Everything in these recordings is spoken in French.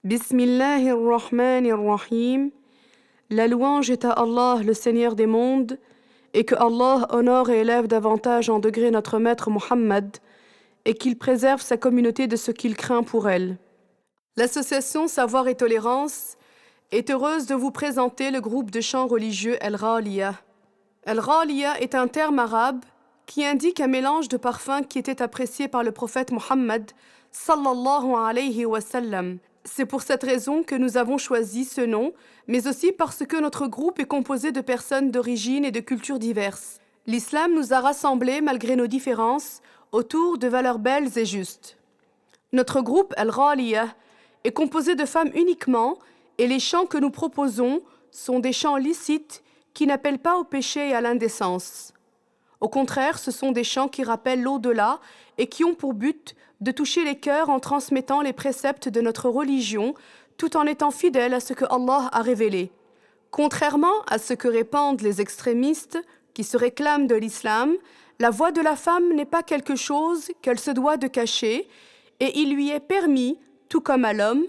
Bismillahirrahmanirrahim. La louange est à Allah, le Seigneur des mondes, et que Allah honore et élève davantage en degré notre maître Muhammad, et qu'il préserve sa communauté de ce qu'il craint pour elle. L'association Savoir et Tolérance est heureuse de vous présenter le groupe de chants religieux Al-Ghaliya. Al-Ghaliya est un terme arabe qui indique un mélange de parfums qui était apprécié par le prophète Muhammad sallallahu alayhi wa sallam. C'est pour cette raison que nous avons choisi ce nom, mais aussi parce que notre groupe est composé de personnes d'origine et de cultures diverses. L'islam nous a rassemblés, malgré nos différences, autour de valeurs belles et justes. Notre groupe Al-Ghaliya est composé de femmes uniquement, et les chants que nous proposons sont des chants licites qui n'appellent pas au péché et à l'indécence. Au contraire, ce sont des chants qui rappellent l'au-delà et qui ont pour but de toucher les cœurs en transmettant les préceptes de notre religion, tout en étant fidèles à ce que Allah a révélé. Contrairement à ce que répandent les extrémistes qui se réclament de l'islam, la voix de la femme n'est pas quelque chose qu'elle se doit de cacher, et il lui est permis, tout comme à l'homme,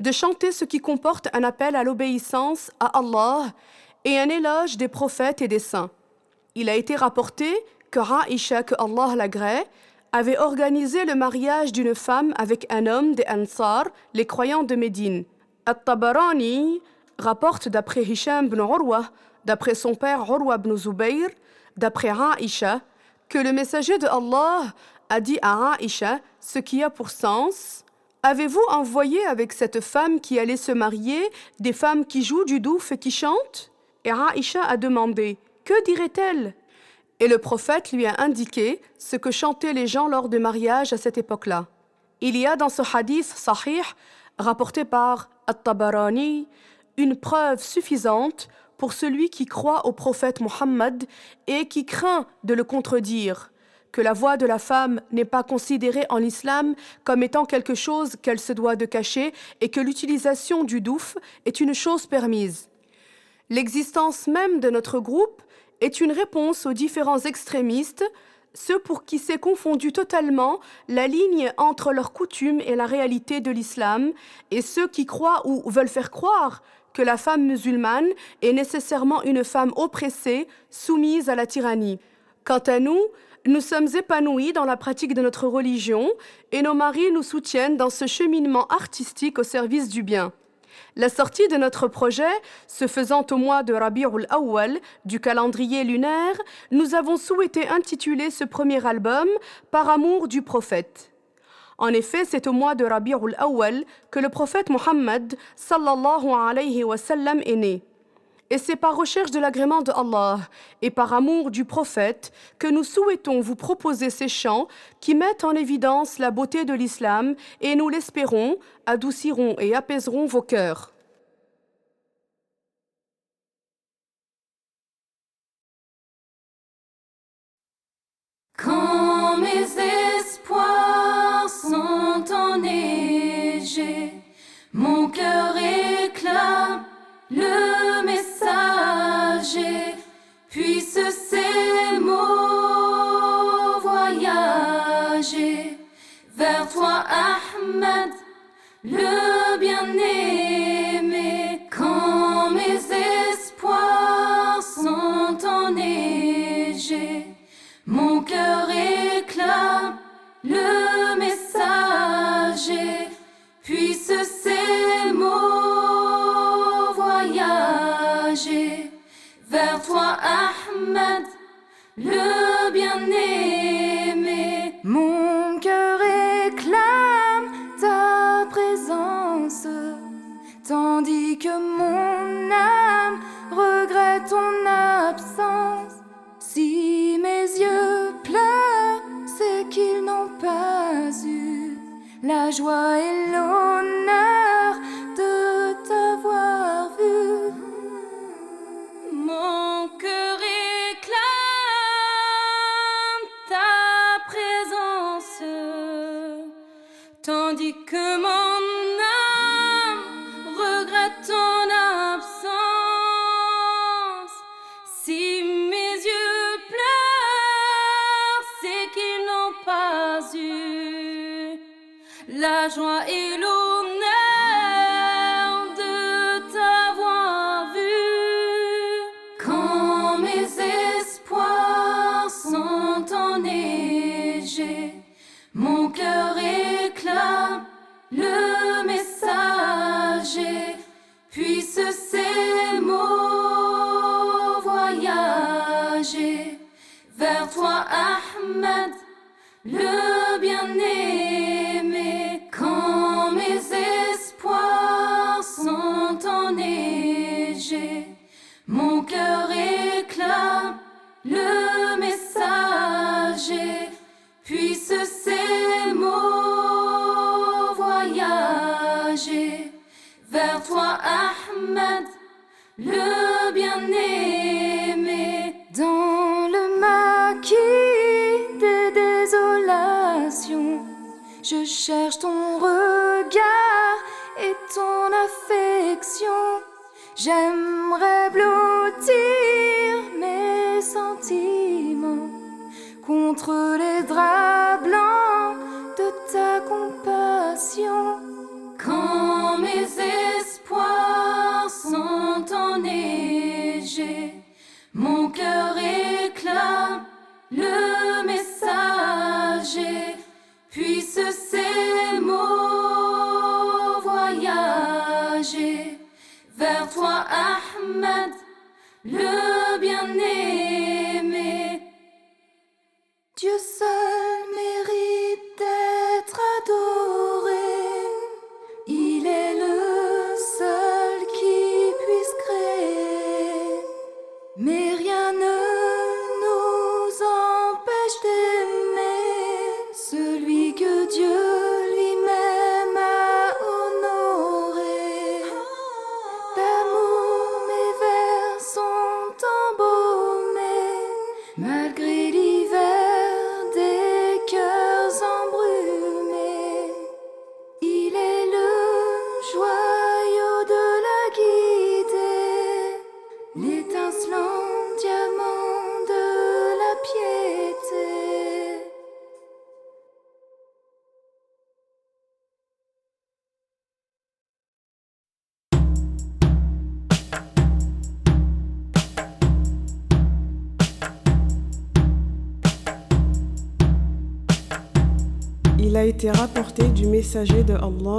de chanter ce qui comporte un appel à l'obéissance à Allah et un éloge des prophètes et des saints. Il a été rapporté que Aïcha, que Allah l'agrée, avait organisé le mariage d'une femme avec un homme des Ansar, les croyants de Médine. At-Tabarani rapporte d'après Hisham ibn Urwa, d'après son père Urwa ibn Zubayr, d'après Aïcha, que le messager de Allah a dit à Aïcha ce qui a pour sens: avez-vous envoyé avec cette femme qui allait se marier des femmes qui jouent du douf et qui chantent? Et Aïcha a demandé: que dirait-elle? Et le prophète lui a indiqué ce que chantaient les gens lors de mariage à cette époque-là. Il y a dans ce hadith sahih, rapporté par At-Tabarani, une preuve suffisante pour celui qui croit au prophète Muhammad et qui craint de le contredire, que la voix de la femme n'est pas considérée en islam comme étant quelque chose qu'elle se doit de cacher et que l'utilisation du douf est une chose permise. L'existence même de notre groupe est une réponse aux différents extrémistes, ceux pour qui s'est confondue totalement la ligne entre leurs coutumes et la réalité de l'islam, et ceux qui croient ou veulent faire croire que la femme musulmane est nécessairement une femme oppressée, soumise à la tyrannie. Quant à nous, nous sommes épanouis dans la pratique de notre religion et nos maris nous soutiennent dans ce cheminement artistique au service du bien. La sortie de notre projet, se faisant au mois de Rabi'ul Awwal du calendrier lunaire, nous avons souhaité intituler ce premier album « Par amour du prophète ». En effet, c'est au mois de Rabi'ul Awwal que le prophète Muhammad sallallahu alayhi wa sallam est né. Et c'est par recherche de l'agrément de Allah et par amour du prophète que nous souhaitons vous proposer ces chants qui mettent en évidence la beauté de l'islam et, nous l'espérons, adouciront et apaiseront vos cœurs. Quand mes espoirs sont enneigés, mon cœur réclame le messager, puisse ces mots voyager vers toi, Ahmed, le bien-aimé. Quand mes espoirs sont enneigés, mon cœur réclame le messager, puisse ces mots voyager vers toi, Ahmed, le bien-aimé. Mon cœur réclame ta présence, tandis que mon âme regrette ton absence. Si mes yeux pleurent, c'est qu'ils n'ont pas eu la joie et l'honneur de t'avoir vu. Mon cœur réclame ta présence, tandis que mon âme regrette ton absence. Si mes yeux pleurent, c'est qu'ils n'ont pas eu la joie et l'eau messager. Vers toi, Ahmed, le bien-aimé. Dans le maquis des désolations, je cherche ton regard et ton affection. J'aimerais blottir mes sentiments contre les draps blancs de ta compassion. Quand mes espoirs sont enneigés, mon cœur réclame le messager. Puisse ces mots voyager vers toi, Ahmed, le bien-aimé. Dieu seul mérite d'être adoré. Il est le seul qui puisse créer. Mais rien ne nous empêche d'aimer celui que Dieu lui-même a honoré. D'amour mes vers sont embaumés, malgré l'hiver des cœurs embrumés. Il est le joyau de la guidée, l'étincelant diamant de la piété. Il a été rapporté du messager de Allah,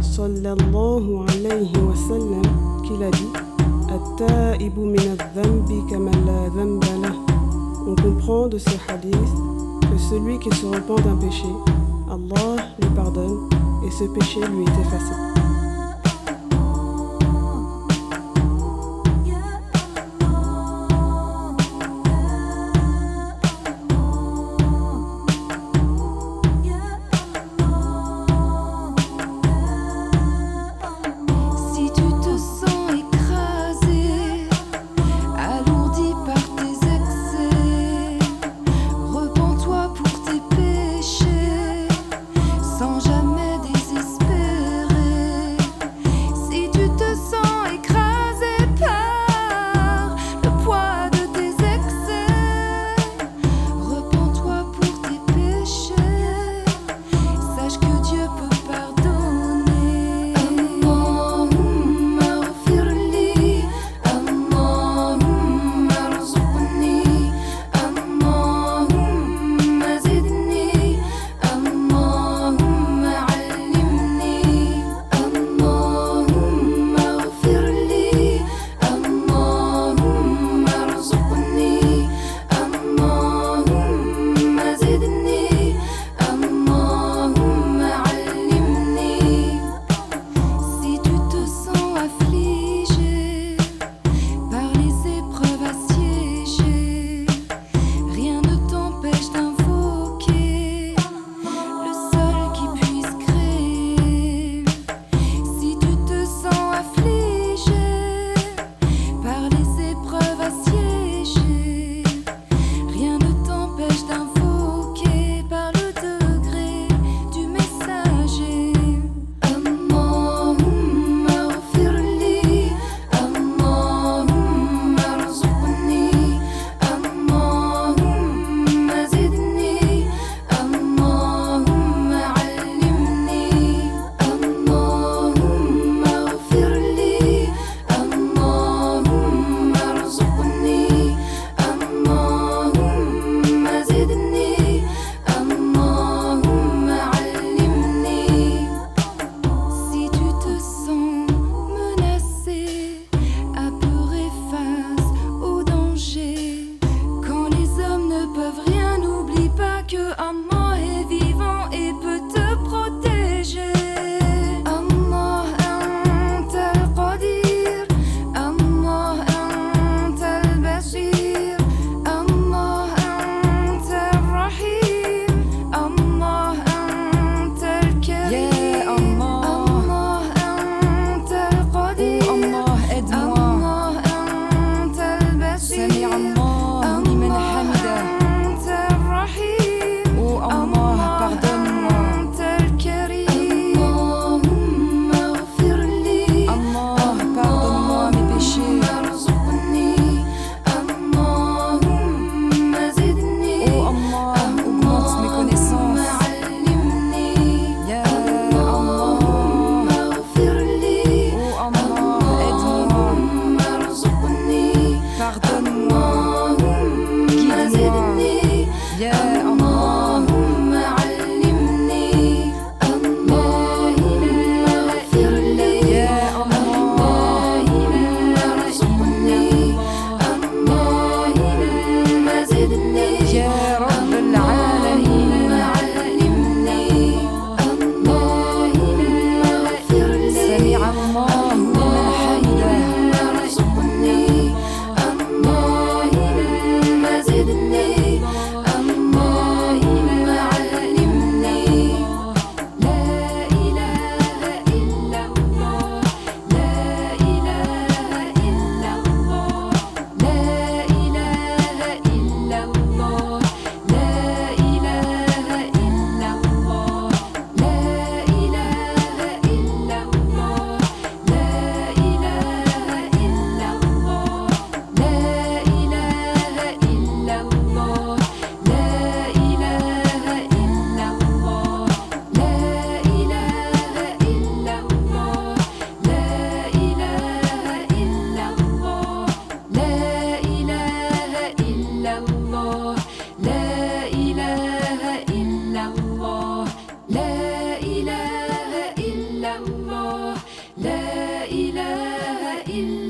sallallahu alayhi wa sallam, qu'il a dit At-ta'ibu min adh-dhanbi kaman la dhanba lah. On comprend de ce hadith que celui qui se repent d'un péché, Allah lui pardonne et ce péché lui est effacé. Si tu te sens écrasé, alourdi par tes excès, repens-toi pour tes péchés, sans jamais désespérer.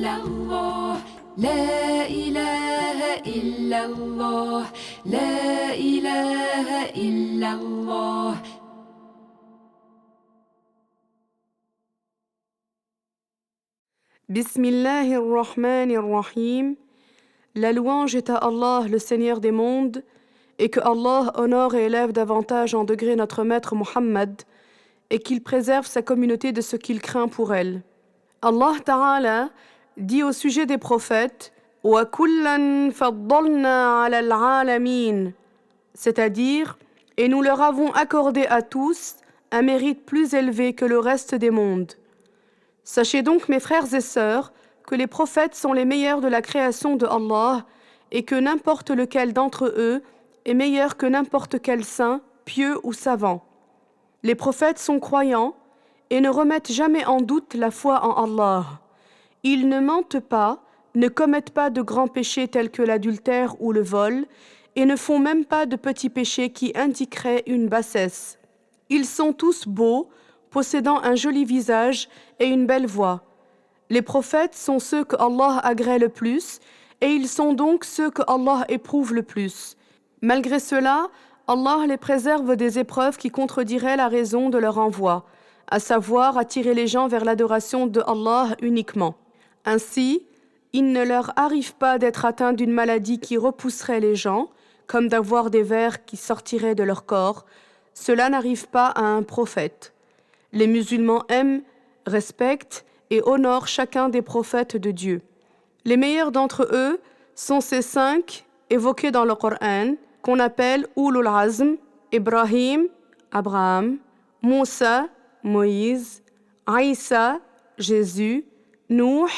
illallah, la ilaha illallah, la ilaha illallah. Bismillahirrahmanirrahim. La louange est à Allah, le Seigneur des mondes, et que Allah honore et élève davantage en degré notre maître Muhammad, et qu'il préserve sa communauté de ce qu'il craint pour elle. Allah Ta'ala dit au sujet des prophètes « Wa kullan faddalna ala al-alamin » c'est-à-dire « Et nous leur avons accordé à tous un mérite plus élevé que le reste des mondes. » Sachez donc, mes frères et sœurs, que les prophètes sont les meilleurs de la création de Allah et que n'importe lequel d'entre eux est meilleur que n'importe quel saint, pieux ou savant. Les prophètes sont croyants et ne remettent jamais en doute la foi en Allah. Ils ne mentent pas, ne commettent pas de grands péchés tels que l'adultère ou le vol et ne font même pas de petits péchés qui indiqueraient une bassesse. Ils sont tous beaux, possédant un joli visage et une belle voix. Les prophètes sont ceux que Allah agrée le plus, et ils sont donc ceux que Allah éprouve le plus. Malgré cela, Allah les préserve des épreuves qui contrediraient la raison de leur envoi, à savoir attirer les gens vers l'adoration de Allah uniquement. Ainsi, il ne leur arrive pas d'être atteints d'une maladie qui repousserait les gens, comme d'avoir des vers qui sortiraient de leur corps. Cela n'arrive pas à un prophète. Les musulmans aiment, respectent et honorent chacun des prophètes de Dieu. Les meilleurs d'entre eux sont ces 5 évoqués dans le Coran, qu'on appelle Ulul Azm, Ibrahim, Abraham, Moussa, Moïse, Aïssa, Jésus, Nuh,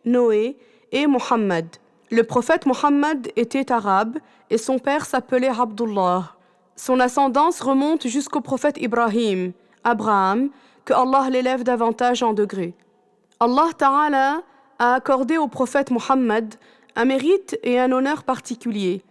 Noé et Muhammad. Le prophète Muhammad était arabe et son père s'appelait Abdullah. Son ascendance remonte jusqu'au prophète Ibrahim, Abraham, que Allah l'élève davantage en degrés. Allah Ta'ala a accordé au prophète Muhammad un mérite et un honneur particuliers.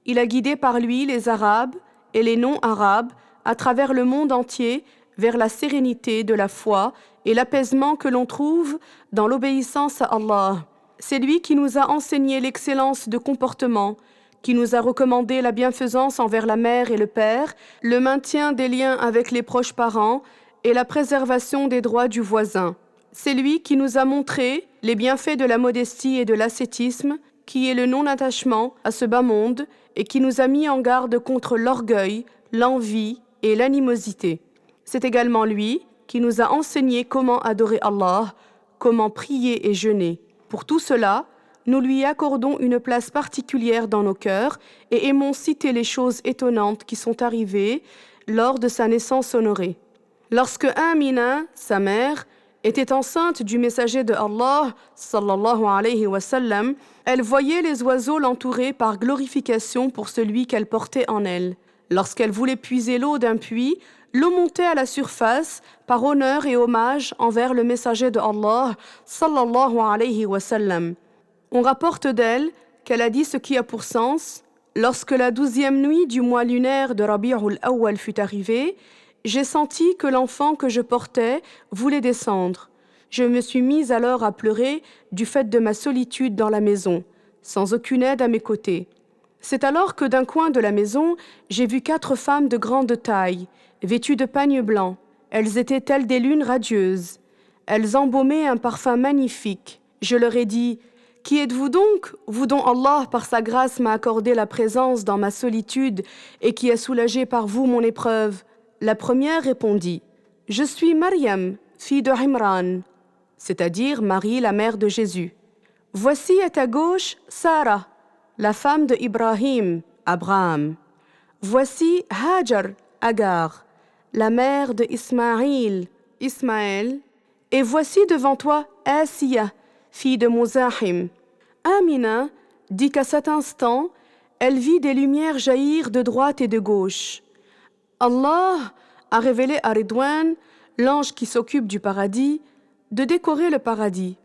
Il a guidé par lui les Arabes et les non-Arabes à travers le monde entier vers la sérénité de la foi et l'apaisement que l'on trouve dans l'obéissance à Allah. C'est lui qui nous a enseigné l'excellence de comportement, qui nous a recommandé la bienfaisance envers la mère et le père, le maintien des liens avec les proches parents et la préservation des droits du voisin. C'est lui qui nous a montré les bienfaits de la modestie et de l'ascétisme, qui est le non-attachement à ce bas monde et qui nous a mis en garde contre l'orgueil, l'envie et l'animosité. C'est également lui qui nous a enseigné comment adorer Allah, comment prier et jeûner. Pour tout cela, nous lui accordons une place particulière dans nos cœurs et aimons citer les choses étonnantes qui sont arrivées lors de sa naissance honorée. Lorsque Amina, sa mère, était enceinte du messager de Allah, sallallahu alayhi wa sallam, elle voyait les oiseaux l'entourer par glorification pour celui qu'elle portait en elle. Lorsqu'elle voulait puiser l'eau d'un puits, l'eau montait à la surface par honneur et hommage envers le messager de Allah, sallallahu alayhi wa sallam. On rapporte d'elle qu'elle a dit ce qui a pour sens « Lorsque la 12e nuit du mois lunaire de Rabi'ul Awwal fut arrivée, j'ai senti que l'enfant que je portais voulait descendre. Je me suis mise alors à pleurer du fait de ma solitude dans la maison, sans aucune aide à mes côtés. C'est alors que d'un coin de la maison, j'ai vu 4 femmes de grande taille, vêtues de pagne blanc. Elles étaient telles des lunes radieuses. Elles embaumaient un parfum magnifique. Je leur ai dit « Qui êtes-vous donc, vous dont Allah par sa grâce m'a accordé la présence dans ma solitude et qui a soulagé par vous mon épreuve ?» La première répondit « Je suis Maryam, fille de Imran, c'est-à-dire Marie, la mère de Jésus. Voici à ta gauche Sarah, la femme de Ibrahim, Abraham. Voici Hajar, Agar, la mère de Ismaïl, Ismaël. Et voici devant toi Asiya, fille de Muzahim. » Amina dit qu'à cet instant, elle vit des lumières jaillir de droite et de gauche. Allah a révélé à Ridwan, l'ange qui s'occupe du paradis, de décorer le paradis.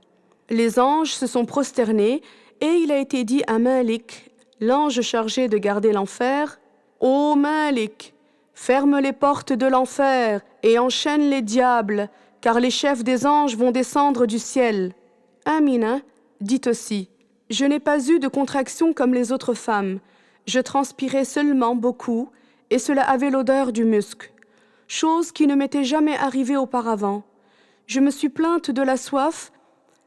Les anges se sont prosternés et il a été dit à Malik, l'ange chargé de garder l'enfer, « Ô Malik, ferme les portes de l'enfer et enchaîne les diables, car les chefs des anges vont descendre du ciel. » Amina dit aussi « Je n'ai pas eu de contraction comme les autres femmes. Je transpirais seulement beaucoup et cela avait l'odeur du musc, chose qui ne m'était jamais arrivée auparavant. Je me suis plainte de la soif.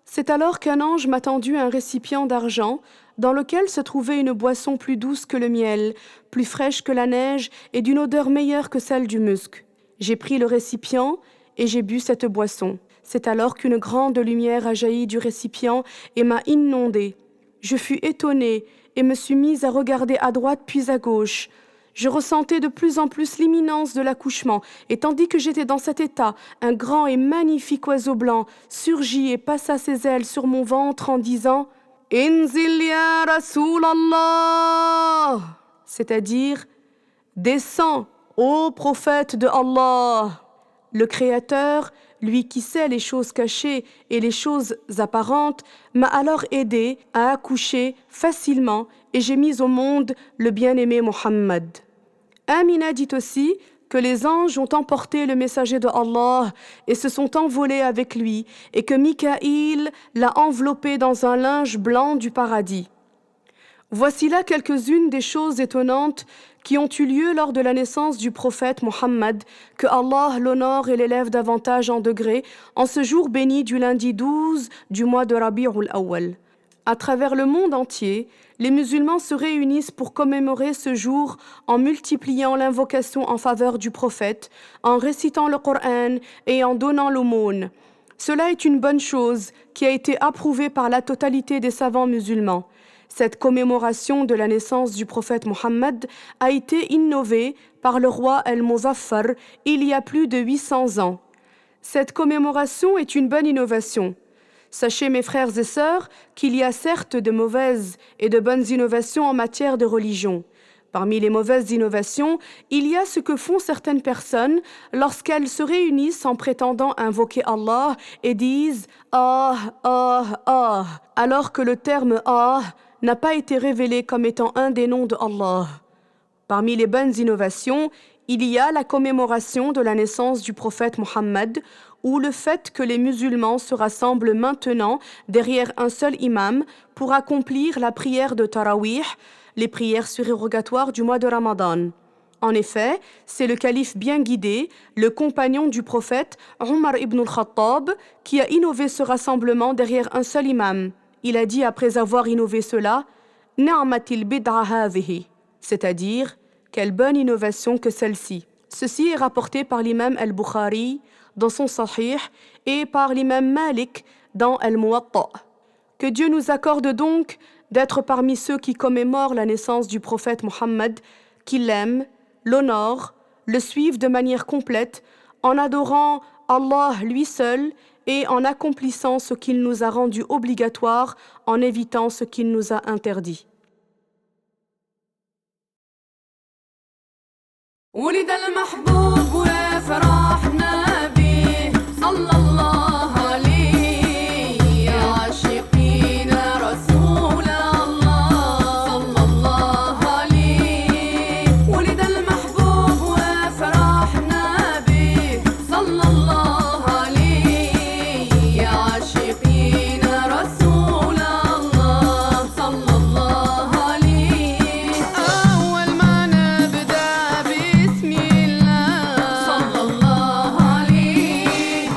C'est alors qu'un ange m'a tendu un récipient d'argent dans lequel se trouvait une boisson plus douce que le miel, plus fraîche que la neige et d'une odeur meilleure que celle du musc. J'ai pris le récipient et j'ai bu cette boisson. C'est alors qu'une grande lumière a jailli du récipient et m'a inondée. Je fus étonnée et me suis mise à regarder à droite puis à gauche. Je ressentais de plus en plus l'imminence de l'accouchement, et tandis que j'étais dans cet état, un grand et magnifique oiseau blanc surgit et passa ses ailes sur mon ventre en disant « Inzil ya Rasulallah » c'est-à-dire « Descends, ô prophète de Allah !» Le Créateur, lui qui sait les choses cachées et les choses apparentes, m'a alors aidé à accoucher facilement et j'ai mis au monde le bien-aimé Mohammed. Amina dit aussi que les anges ont emporté le messager de Allah et se sont envolés avec lui et que Mikaïl l'a enveloppé dans un linge blanc du paradis. Voici là quelques-unes des choses étonnantes qui ont eu lieu lors de la naissance du prophète Mohammed, que Allah l'honore et l'élève davantage en degrés, en ce jour béni du lundi 12 du mois de Rabi'ul Awwal. À travers le monde entier, les musulmans se réunissent pour commémorer ce jour en multipliant l'invocation en faveur du prophète, en récitant le Coran et en donnant l'aumône. Cela est une bonne chose qui a été approuvée par la totalité des savants musulmans. Cette commémoration de la naissance du prophète Mohammed a été innovée par le roi Al-Muzaffar il y a plus de 800 ans. Cette commémoration est une bonne innovation. Sachez, mes frères et sœurs, qu'il y a certes de mauvaises et de bonnes innovations en matière de religion. Parmi les mauvaises innovations, il y a ce que font certaines personnes lorsqu'elles se réunissent en prétendant invoquer Allah et disent « Ah, ah, ah », alors que le terme « Ah » n'a pas été révélé comme étant un des noms de Allah. Parmi les bonnes innovations, il y a la commémoration de la naissance du prophète Mohammed, ou le fait que les musulmans se rassemblent maintenant derrière un seul imam pour accomplir la prière de Tarawih, les prières surérogatoires du mois de Ramadan. En effet, c'est le calife bien guidé, le compagnon du prophète, Omar ibn al-Khattab, qui a innové ce rassemblement derrière un seul imam. Il a dit après avoir innové cela, « Ni'matil bid'a hadhihi », c'est-à-dire « Quelle bonne innovation que celle-ci ». Ceci est rapporté par l'imam al-Bukhari dans son Sahih et par l'imam Malik dans Al-Muwatta. Que Dieu nous accorde donc d'être parmi ceux qui commémorent la naissance du prophète Mohammed, qui l'aiment, l'honorent, le suivent de manière complète, en adorant Allah lui seul et en accomplissant ce qu'il nous a rendu obligatoire, en évitant ce qu'il nous a interdit. ولد المحبوب وفرحنا به صلى الله عليه يا عاشقين رسول الله صلى الله عليه ولد المحبوب وفرحنا به صلى الله عليه يا عاشقين رسول الله صلى الله عليه أول ما نبدأ بسم الله صلى الله عليه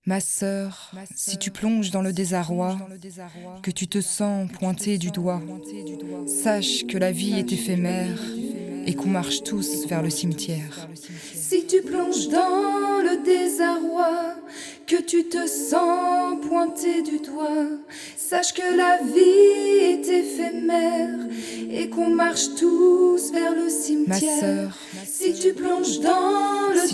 Ma sœur, si tu plonges dans le désarroi, que tu te sens pointé du doigt, sache que la vie est éphémère et qu'on marche tous vers le cimetière. Si tu plonges dans le désarroi, que tu te sens pointé du doigt, sache que la vie est éphémère et qu'on marche tous vers le cimetière. Ma sœur, si tu plonges dans le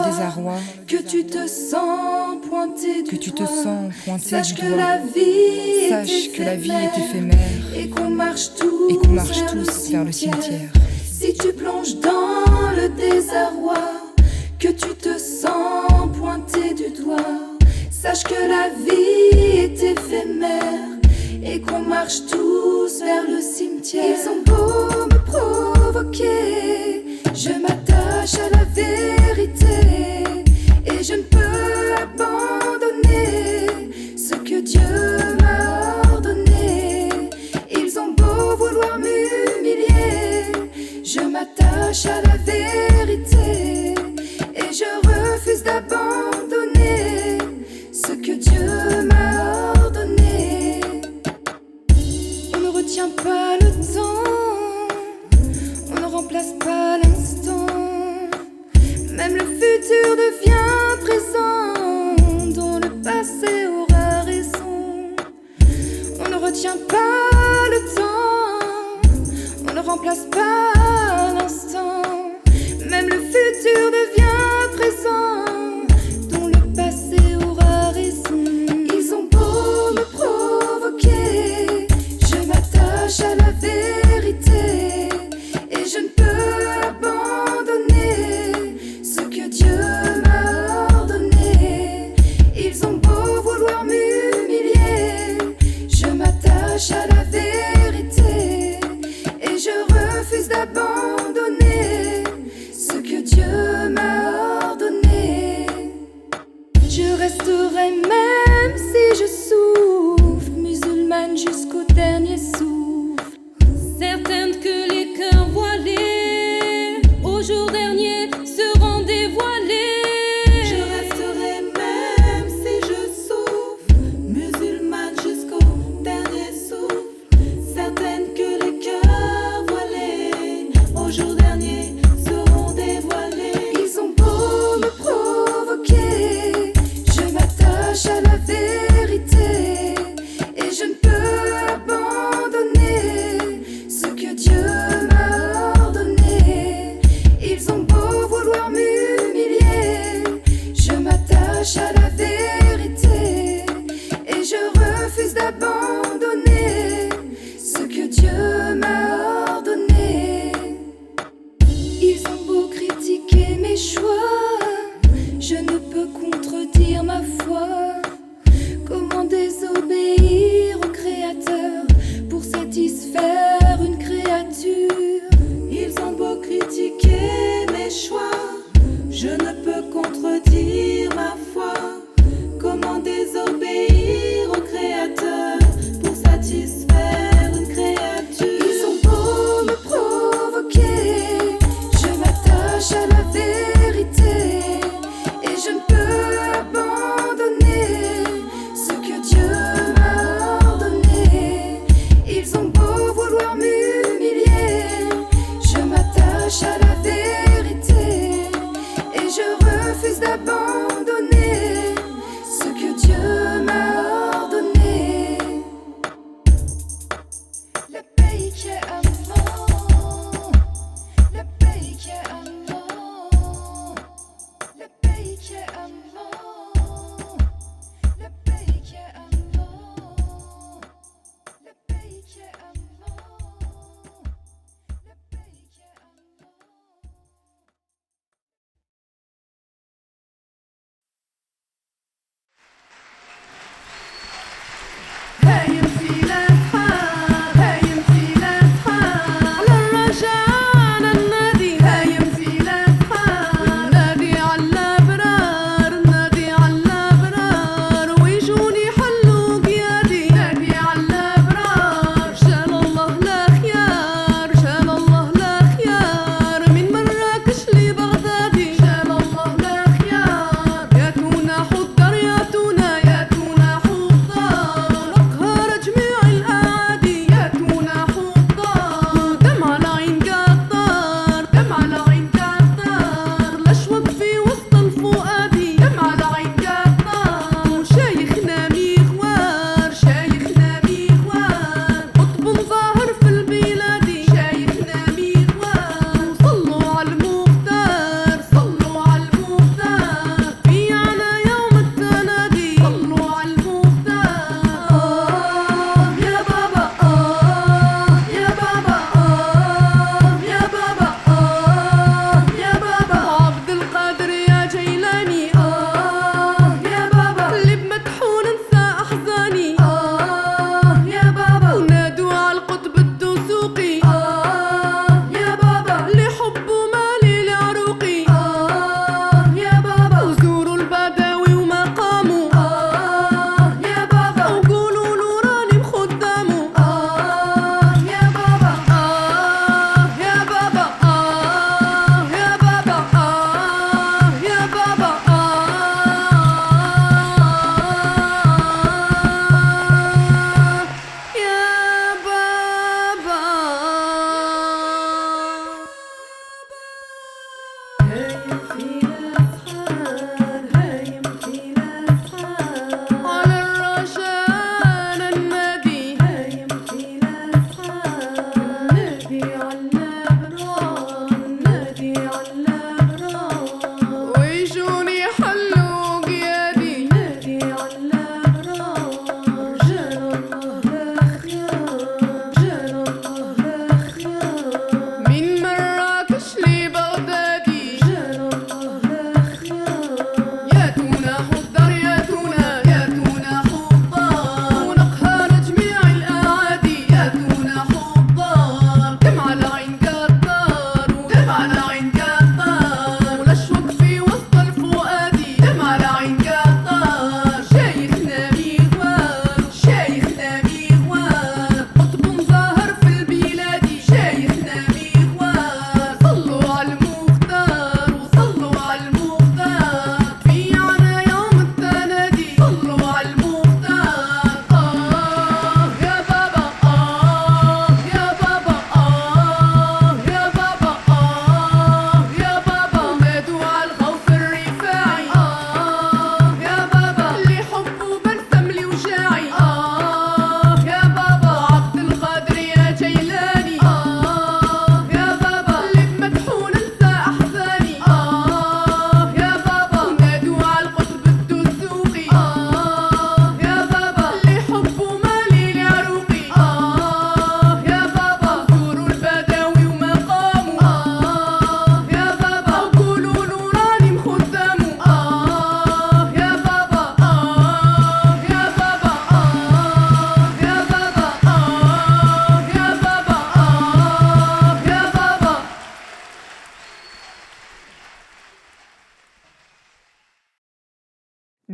désarroi, que tu te sens pointé du doigt, sache que la vie est éphémère et qu'on marche tous vers le cimetière. Si tu plonges dans le désarroi, que tu te sens pointé du doigt, sache que la vie est éphémère et qu'on marche tous vers le cimetière. Ils ont beau me provoquer, je m'attache à la vérité et je ne peux abandonner ce que Dieu m'a ordonné. Ils ont beau vouloir m'humilier, je m'attache à la vérité et je refuse d'abandonner ce que Dieu m'a ordonné. On ne retient pas le temps, on ne remplace pas l'instant. Même le futur devient présent, dont le passé aura raison. On ne retient pas le temps, on ne remplace pas l'instant. Même le futur devient présent, dont le passé aura raison. Ils ont beau me provoquer, je m'attache à la vérité et je ne peux abandonner ce que Dieu m'a ordonné. Ils ont beau vouloir m'humilier, je m'attache à la vérité et je refuse d'abandonner ce que Dieu m'a ordonné. Je resterai même si je souffre, musulmane jusqu'au dernier souffle, certaine que les cœurs voilés au jour dernier seront dévoilés. Je resterai même si je souffre, musulmane jusqu'au dernier souffle, certaine que les cœurs voilés au jour dernier seront dévoilés. Ils ont beau me provoquer, je m'attache à la vérité et je ne peux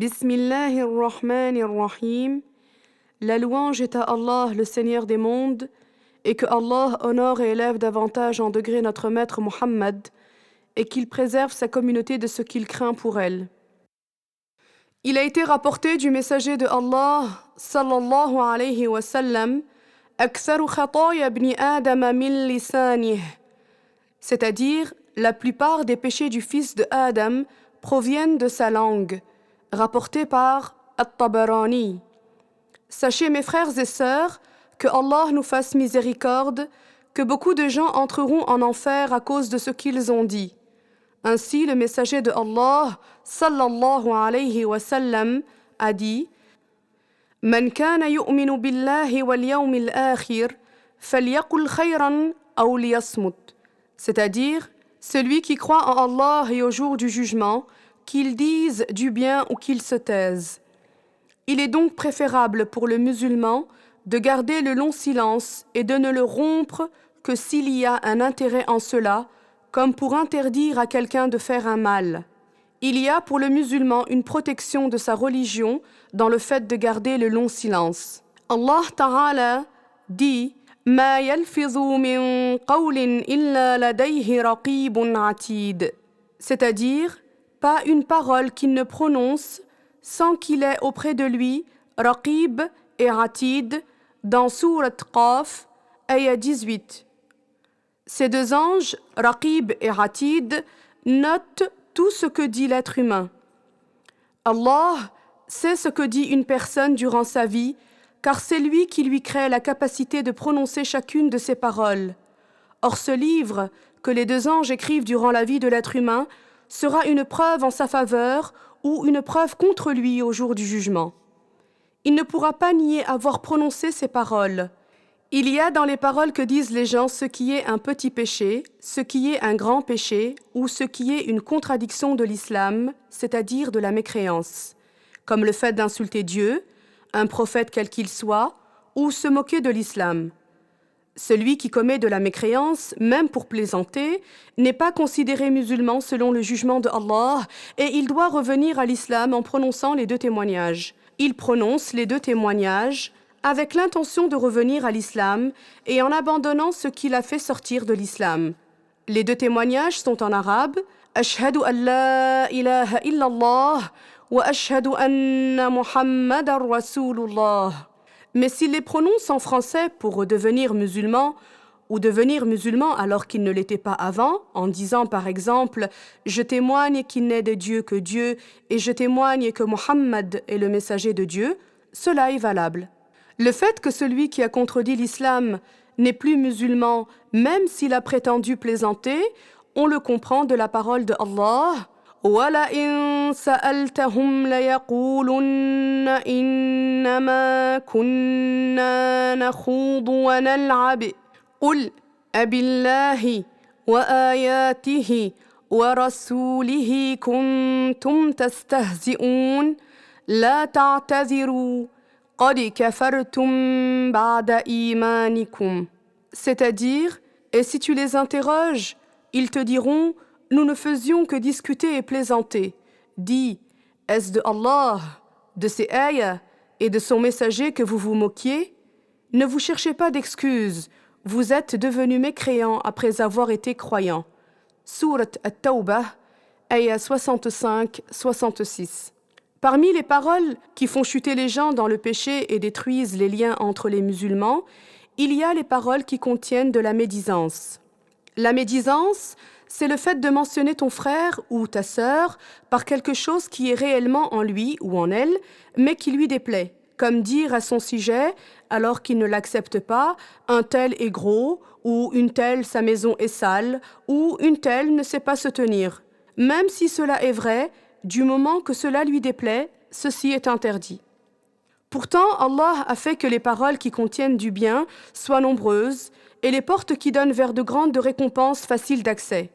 Bismillahirrahmanirrahim. La louange est à Allah, le Seigneur des mondes, et que Allah honore et élève davantage en degré notre maître Muhammad, et qu'il préserve sa communauté de ce qu'il craint pour elle. Il a été rapporté du messager de Allah, sallallahu alayhi wa sallam, أكثر خطايا ابن آدم من لسانه, c'est-à-dire la plupart des péchés du fils de Adam proviennent de sa langue, rapporté par At-Tabarani. Sachez, mes frères et sœurs, que Allah nous fasse miséricorde, que beaucoup de gens entreront en enfer à cause de ce qu'ils ont dit. Ainsi, le messager de Allah, sallallahu alayhi wa sallam, a dit « Man kana yu'minu billahi wal yawmil akhir, falyaqul khayran aw liyasmut » c'est-à-dire, celui qui croit en Allah et au jour du jugement, qu'il dise du bien ou qu'il se taise. Il est donc préférable pour le musulman de garder le long silence et de ne le rompre que s'il y a un intérêt en cela, comme pour interdire à quelqu'un de faire un mal. Il y a pour le musulman une protection de sa religion dans le fait de garder le long silence. Allah Ta'ala dit « Ma yalfizu min qawlin illa ladayhi raqibun atid » c'est-à-dire pas une parole qu'il ne prononce sans qu'il ait auprès de lui Raqib et Atid dans Surat Qaf, ayah 18. Ces deux anges, Raqib et Atid, notent tout ce que dit l'être humain. Allah sait ce que dit une personne durant sa vie, car c'est lui qui lui crée la capacité de prononcer chacune de ses paroles. Or ce livre, que les deux anges écrivent durant la vie de l'être humain, sera une preuve en sa faveur ou une preuve contre lui au jour du jugement. Il ne pourra pas nier avoir prononcé ces paroles. Il y a dans les paroles que disent les gens ce qui est un petit péché, ce qui est un grand péché ou ce qui est une contradiction de l'islam, c'est-à-dire de la mécréance, comme le fait d'insulter Dieu, un prophète quel qu'il soit, ou se moquer de l'islam. Celui qui commet de la mécréance, même pour plaisanter, n'est pas considéré musulman selon le jugement de Allah et il doit revenir à l'islam en prononçant les deux témoignages. Il prononce les deux témoignages avec l'intention de revenir à l'islam et en abandonnant ce qui l'a fait sortir de l'islam. Les deux témoignages sont en arabe « Ashhadu an la ilaha illallah wa ashhadu anna Muhammadar Rasulullah » Mais s'il les prononce en français pour redevenir musulman, ou devenir musulman alors qu'il ne l'était pas avant, en disant par exemple « Je témoigne qu'il n'est de Dieu que Dieu et je témoigne que Muhammad est le messager de Dieu », cela est valable. Le fait que celui qui a contredit l'islam n'est plus musulman, même s'il a prétendu plaisanter, on le comprend de la parole de Allah « وَلَئِن سَأَلْتَهُمْ لَيَقُولُنَّ إِنَّمَا كُنَّا نَخُوضُ وَنَلْعَبُ قُلْ أَبِاللَّهِ وَآيَاتِهِ وَرَسُولِهِ كُنتُمْ تَسْتَهْزِئُونَ لَا تَعْتَذِرُوا قَدْ كَفَرْتُمْ بَعْدَ إِيمَانِكُمْ » C'est-à-dire, et si tu les interroges, ils te diront « Nous ne faisions que discuter et plaisanter. » Dis, est-ce de Allah, de ses ayahs et de son messager que vous vous moquiez? Ne vous cherchez pas d'excuses, vous êtes devenus mécréants après avoir été croyants. Surat At-Tawbah, ayah 65-66. Parmi les paroles qui font chuter les gens dans le péché et détruisent les liens entre les musulmans, il y a les paroles qui contiennent de la médisance. La médisance, c'est le fait de mentionner ton frère ou ta sœur par quelque chose qui est réellement en lui ou en elle, mais qui lui déplaît, comme dire à son sujet, alors qu'il ne l'accepte pas, un tel est gros, ou une telle sa maison est sale, ou une telle ne sait pas se tenir. Même si cela est vrai, du moment que cela lui déplaît, ceci est interdit. Pourtant, Allah a fait que les paroles qui contiennent du bien soient nombreuses et les portes qui donnent vers de grandes récompenses faciles d'accès.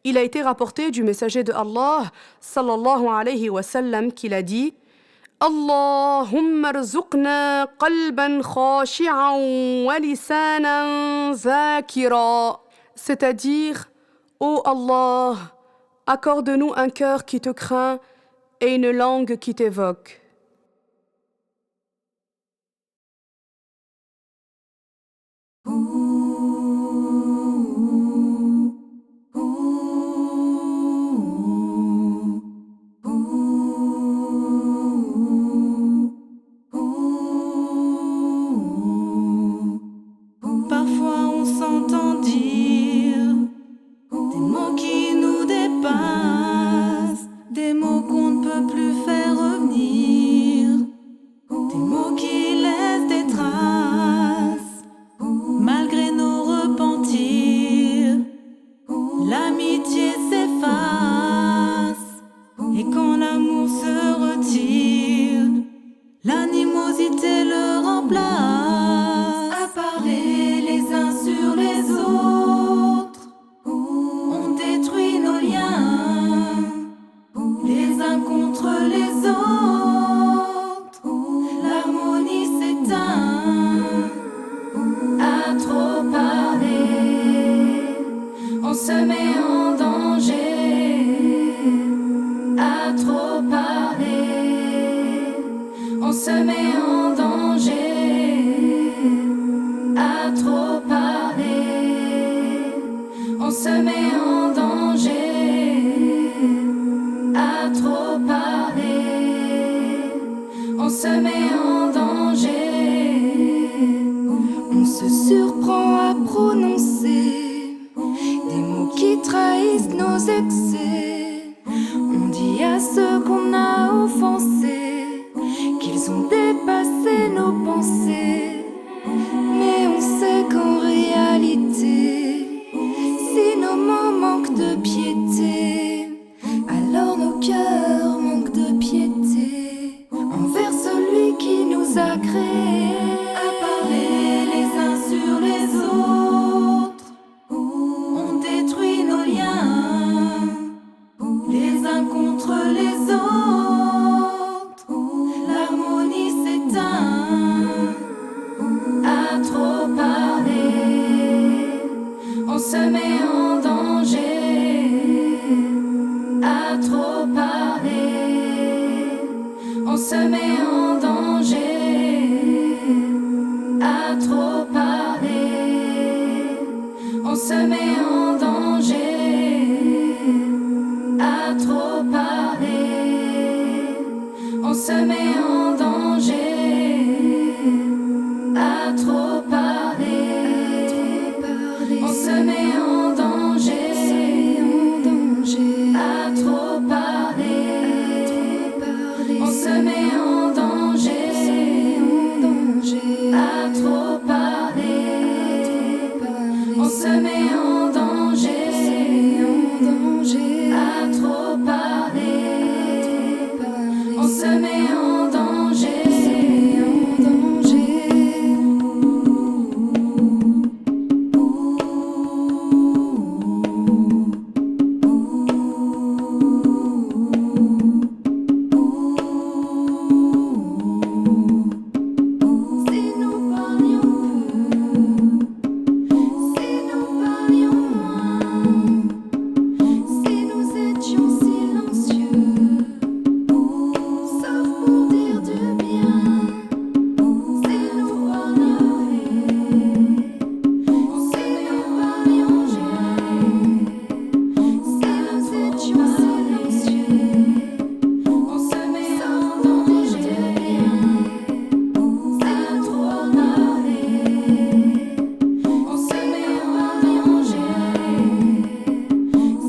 Il a été rapporté du messager de Allah, sallallahu alayhi wa sallam, qu'il a dit « Allahumma rzuqna qalban khashi'an wa lisanan zakira » c'est-à-dire « Ô Allah, accorde-nous un cœur qui te craint et une langue qui t'évoque. Parfois on s'entend dire des mots qui nous dépassent, des mots qu'on ne peut plus faire revenir, des mots qui laissent des traces, malgré nos repentirs. L'amitié s'efface, et quand l'amour se retire, l'animosité le remplace. À parler les uns sur les autres, on détruit nos liens, les uns contre les autres, l'harmonie s'éteint. À trop parler, on se met en danger. À trop parler, on se met en danger. À trop parler, on se met en danger. À trop parler, on se met en danger. On se surprend à prononcer des mots qui trahissent nos excès. On dit à ceux qu'on a offensés qu'ils ont dépassé nos pensées. Mais on sait qu'en réalité, si nos mots manquent de piété, alors nos cœurs manquent de piété envers celui qui nous a créés. À parler les uns sur les autres, on détruit nos liens, les uns contre les autres, l'harmonie s'éteint. À trop parler, on se met en danger. À trop parler, on se met en danger. À trop parler, on se met en danger. À trop parler, on se met en danger. À trop parler, on se met en danger. À trop parler, on se met en danger. À trop parler, on se met en danger. À trop parler, on se met en danger. Si nous parlions peu, si nous parlions moins, si nous étions silencieux, sauf pour dire du bien. Si nous parlions si nous parlions jamais, si nous étions silencieux, on se met en danger. À trop parler, on se met en danger.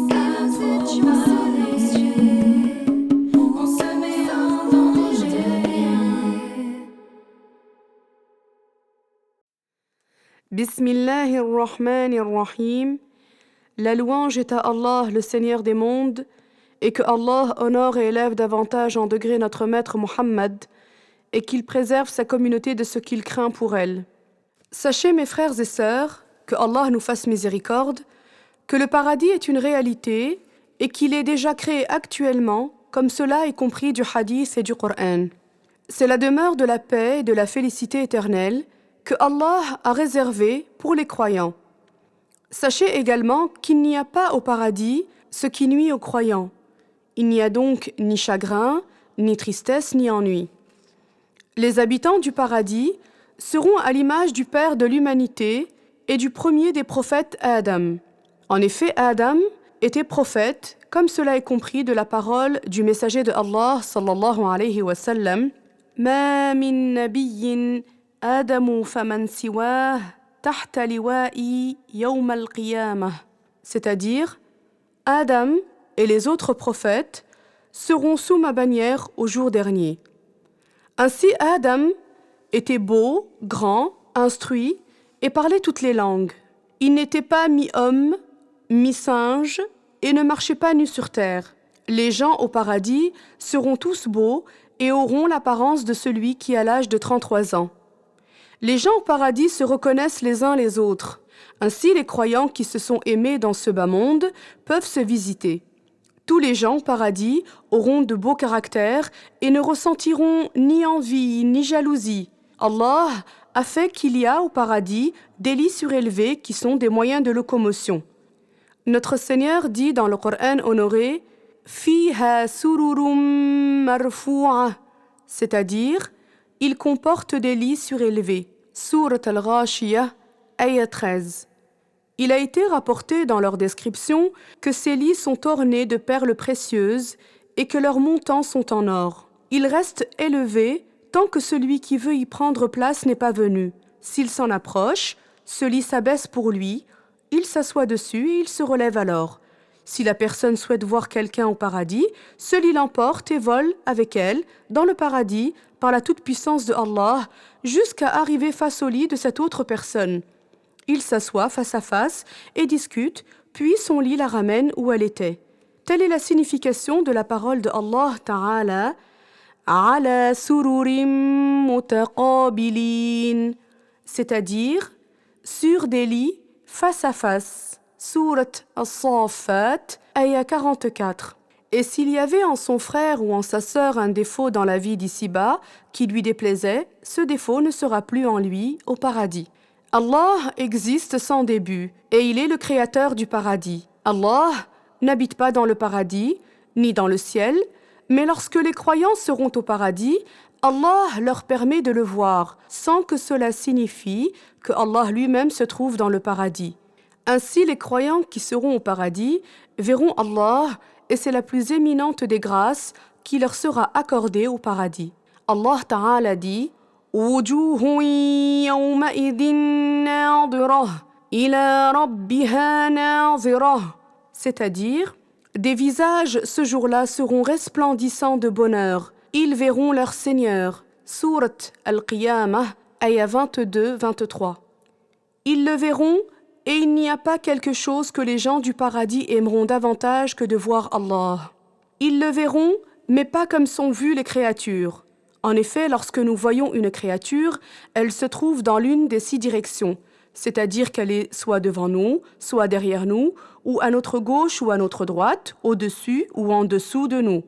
Si nous étions silencieux, on se met en danger. Bismillahirrahmanirrahim. La louange est à Allah, le Seigneur des mondes, et que Allah honore et élève davantage en degré notre maître Muhammad, et qu'il préserve sa communauté de ce qu'il craint pour elle. Sachez, mes frères et sœurs, que Allah nous fasse miséricorde, que le paradis est une réalité et qu'il est déjà créé actuellement, comme cela est compris du hadith et du Coran. C'est la demeure de la paix et de la félicité éternelle que Allah a réservée pour les croyants. Sachez également qu'il n'y a pas au paradis ce qui nuit aux croyants. Il n'y a donc ni chagrin, ni tristesse, ni ennui. Les habitants du paradis seront à l'image du Père de l'humanité et du premier des prophètes Adam. En effet, Adam était prophète, comme cela est compris de la parole du messager de Allah sallallahu alayhi wa sallam. Ma min nabiyyin Adamu faman siwah tahta liwa'i yawm al-qiyamah. C'est-à-dire, Adam et les autres prophètes seront sous ma bannière au jour dernier. Ainsi, Adam était beau, grand, instruit et parlait toutes les langues. Il n'était pas mi-homme, mi-singe et ne marchait pas nu sur terre. Les gens au paradis seront tous beaux et auront l'apparence de celui qui a l'âge de 33 ans. Les gens au paradis se reconnaissent les uns les autres. Ainsi, les croyants qui se sont aimés dans ce bas monde peuvent se visiter. Tous les gens au paradis auront de beaux caractères et ne ressentiront ni envie ni jalousie. Allah a fait qu'il y a au paradis des lits surélevés qui sont des moyens de locomotion. Notre Seigneur dit dans le Coran honoré « Fiha sururum marfu'a », c'est-à-dire « Il comporte des lits surélevés ». Surat al-Ghashiyah, ayat 13. Il a été rapporté dans leur description que ces lits sont ornés de perles précieuses et que leurs montants sont en or. Ils restent élevés tant que celui qui veut y prendre place n'est pas venu. S'il s'en approche, ce lit s'abaisse pour lui, il s'assoit dessus et il se relève alors. Si la personne souhaite voir quelqu'un au paradis, ce lit l'emporte et vole avec elle dans le paradis par la toute-puissance de Allah jusqu'à arriver face au lit de cette autre personne. Il s'assoit face à face et discute, puis son lit la ramène où elle était. Telle est la signification de la parole de Allah Ta'ala « Ala sururim mutaqabilin » c'est-à-dire sur des lits face à face. Surat As-Saffat, ayat 44. Et s'il y avait en son frère ou en sa sœur un défaut dans la vie d'ici-bas qui lui déplaisait, ce défaut ne sera plus en lui au paradis. Allah existe sans début et il est le créateur du paradis. Allah n'habite pas dans le paradis ni dans le ciel, mais lorsque les croyants seront au paradis, Allah leur permet de le voir sans que cela signifie que Allah lui-même se trouve dans le paradis. Ainsi, les croyants qui seront au paradis verront Allah et c'est la plus éminente des grâces qui leur sera accordée au paradis. Allah Ta'ala dit وجوه يومئذ ناظرة إلى ربها ناظرة, c'est-à-dire des visages ce jour-là seront resplendissants de bonheur. Ils verront leur Seigneur. Surat Al-Qiyamah, ayat 22-23. Ils le verront et il n'y a pas quelque chose que les gens du paradis aimeront davantage que de voir Allah. Ils le verront, mais pas comme sont vues les créatures. En effet, lorsque nous voyons une créature, elle se trouve dans l'une des 6 directions, c'est-à-dire qu'elle est soit devant nous, soit derrière nous, ou à notre gauche ou à notre droite, au-dessus ou en dessous de nous.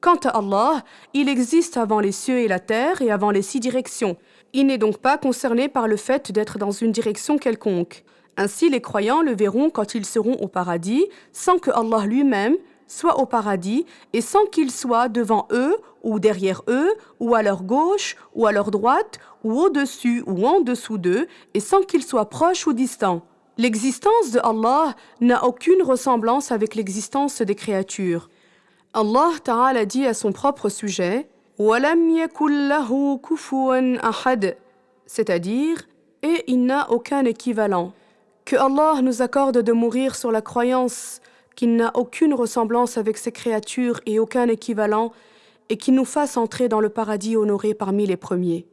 Quant à Allah, il existe avant les cieux et la terre et avant les 6 directions. Il n'est donc pas concerné par le fait d'être dans une direction quelconque. Ainsi, les croyants le verront quand ils seront au paradis, sans que Allah lui-même soit au paradis et sans qu'il soit devant eux ou derrière eux ou à leur gauche ou à leur droite ou au-dessus ou en dessous d'eux et sans qu'il soit proche ou distant. L'existence de Allah n'a aucune ressemblance avec l'existence des créatures. Allah Ta'ala dit à son propre sujet « Walam yakul lahu kufuwan ahad » c'est-à-dire « et il n'a aucun équivalent ». Que Allah nous accorde de mourir sur la croyance qu'il n'a aucune ressemblance avec ses créatures et aucun équivalent, et qu'il nous fasse entrer dans le paradis honoré parmi les premiers.